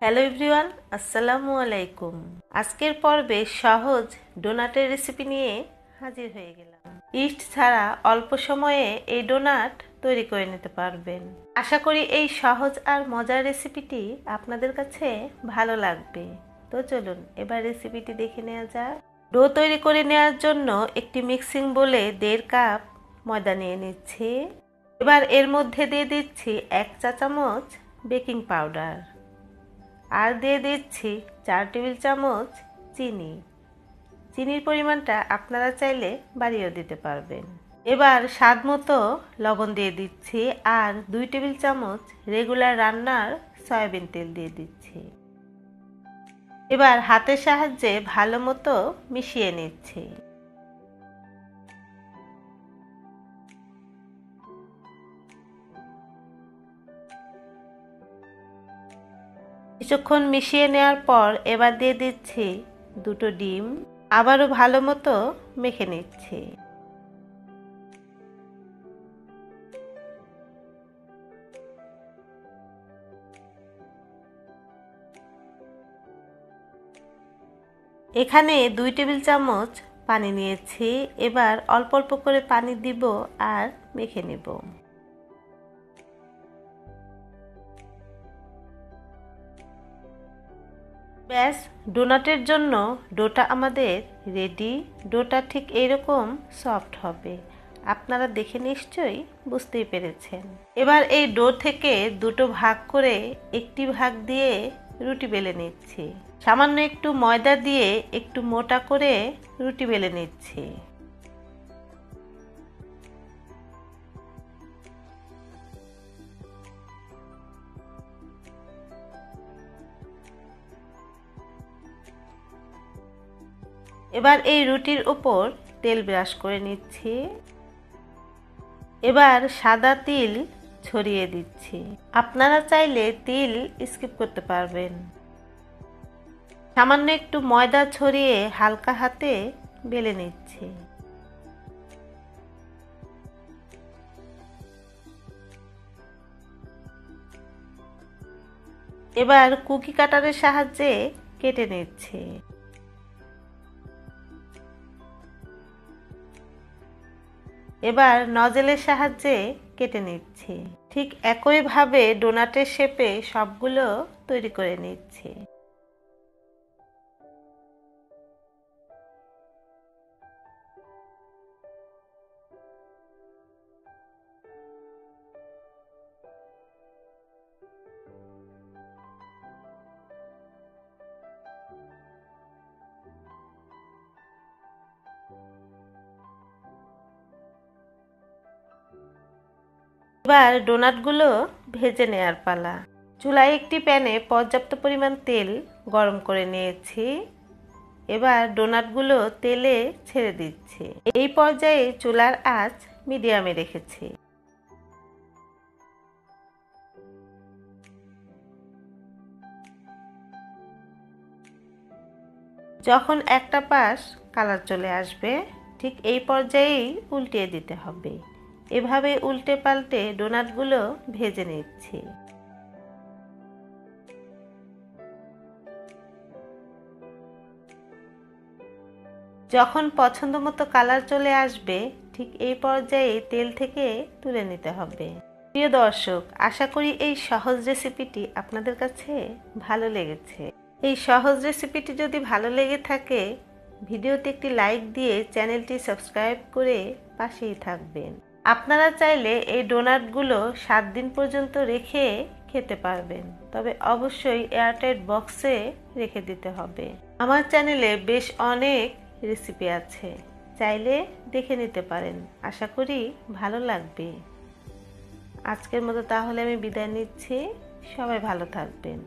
Hello everyone, আসসালামু আলাইকুম। আজকের পর্বে সহজ ডোনাটের রেসিপি নিয়ে হাজির হয়ে গেলাম। ইস্ট ছাড়া অল্প সময়ে এই ডোনাট তৈরি করে নিতে পারবেন। আশা করি এই সহজ আর মজার রেসিপিটি আপনাদের কাছে ভালো লাগবে। তো চলুন এবার রেসিপিটি দেখে নেওয়া যাক। ডো তৈরি করে নেওয়ার জন্য একটি মিক্সিং বোলে 1.5 কাপ ময়দা নিয়ে নিচ্ছি। এবার এর মধ্যে দিয়ে দিচ্ছি 1 চা চামচ বেকিং পাউডার আর দিয়ে দিচ্ছি 4 টেবিল চামচ চিনি। চিনির পরিমাণটা আপনারা চাইলে বাড়িয়েও দিতে পারবেন। এবার স্বাদ মতো লবণ দিয়ে দিচ্ছি আর 2 টেবিল চামচ রেগুলার রান্নার সয়াবিন তেল দিয়ে দিচ্ছি। এবার হাতের সাহায্যে ভালো মতো মিশিয়ে নিচ্ছি। কিছুক্ষণ মিশিয়ে নেওয়ার পর এবার দিয়ে দিচ্ছি 2টো ডিম। আবারও ভালো মতো মেখে নিচ্ছি। এখানে 2 টেবিল চামচ পানি নিয়েছি। এবার অল্প অল্প করে পানি দিব আর মেখে নেব। ব্যাস, ডোনাটের জন্য ডোটা আমাদের রেডি। ডোটা ঠিক এইরকম সফট হবে। আপনারা দেখে নিশ্চয়ই বুঝতেই পেরেছেন। এবার এই ডো থেকে 2টো ভাগ করে একটি ভাগ দিয়ে রুটি বেলে নিচ্ছি। সামান্য একটু ময়দা দিয়ে একটু মোটা করে রুটি বেলে নিচ্ছি। এবার এই রুটির উপর তেল ব্রাশ করে নিচ্ছি। এবার সাদা তিল ছড়িয়ে দিচ্ছি। আপনারা চাইলে তিল স্কিপ করতে পারবেন। সামান্য একটু ময়দা ছড়িয়ে হালকা হাতে বেলে নিচ্ছি। এবার কুকি কাটারের সাহায্যে কেটে নিচ্ছি। এবার নজেলের সাহায্যে কেটে নিচ্ছি। ঠিক একইভাবে ডোনাটের শেপে সবগুলো তৈরি করে নিচ্ছি। এবার ডোনাটগুলো ভেজে নেওয়ার পালা। চুলায় একটি প্যানে পর্যাপ্ত পরিমাণ তেল গরম করে নিয়েছি। এবার ডোনাটগুলো তেলে ছেড়ে দিচ্ছি। এই পর্যায়ে চুলার আঁচ মিডিয়ামে রেখেছি। যখন একটা পাশ কালার চলে আসবে, ঠিক এই পর্যায়েই উল্টিয়ে দিতে হবে। এভাবে উল্টে পাল্টে ডোনাটগুলো ভেজে নিচ্ছি। যখন পছন্দ মতো কালার চলে আসবে, ঠিক এই পর্যায়ে তেল থেকে তুলে নিতে হবে। প্রিয় দর্শক, আশা করি এই সহজ রেসিপিটি আপনাদের কাছে ভালো লেগেছে। এই সহজ রেসিপিটি যদি ভালো লেগে থাকে, ভিডিওতে একটি লাইক দিয়ে চ্যানেলটি সাবস্ক্রাইব করে পাশেই থাকবেন। আপনারা চাইলে এই ডোনাটগুলো 7 দিন পর্যন্ত রেখে খেতে পারবেন, তবে অবশ্যই এয়ারটাইট বক্সে রেখে দিতে হবে। আমার চ্যানেলে বেশ অনেক রেসিপি আছে, চাইলে দেখে নিতে পারেন। আশা করি ভালো লাগবে। আজকের মতো তাহলে আমি বিদায় নিচ্ছি। সবাই ভালো থাকবেন।